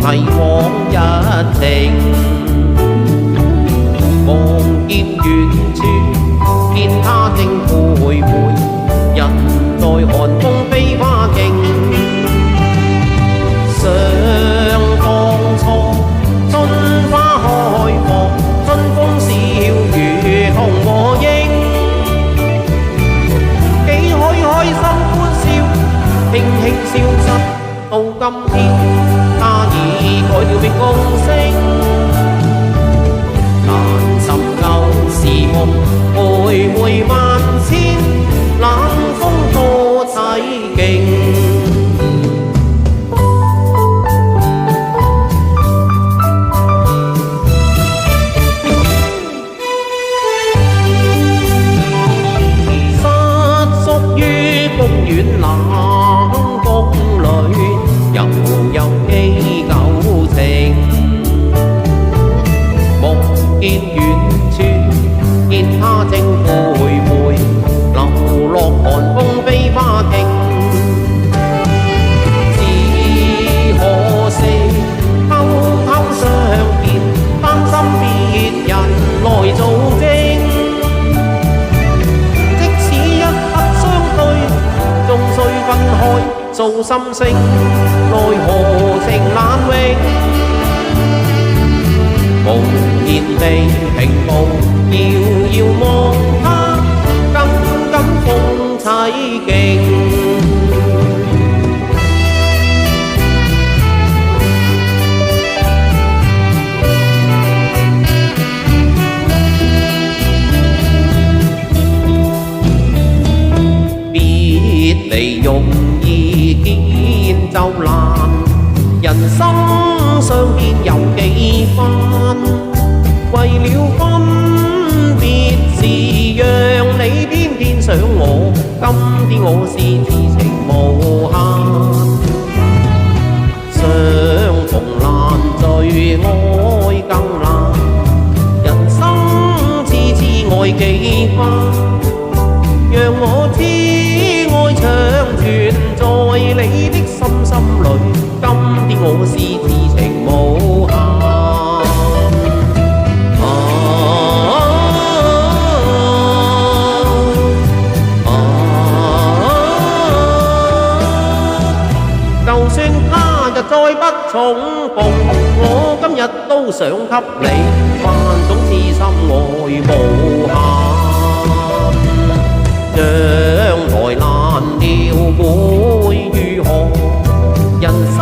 提往日情，望見遠處，見他正徘徊，人在寒風飛花徑。想當初春花開放，春風笑語同和應，幾開心歡笑，輕輕消失到今天，他已改了命共聲。難尋舊時夢，徘徊萬千，冷風多凄勁。公園冷風裏，悠悠記舊情。夢見遠處，見他正徘徊，流落寒風飛花徑。只可惜偷偷相見，擔心別人來做證。分開訴心聲，奈何情難永。無言地停步，遙遙望他，感感風凄勁。別離容易見就難，人生相見有幾番？為了分別時，讓你偏偏想我，今天我是痴情無限。相逢難聚，愛更難，人生痴痴愛幾番？讓我知愛長存在你的心裏，今天我是痴情無限。就算他日再不重逢，我今日都想給你萬種痴心愛無限。將來難料會如何？人生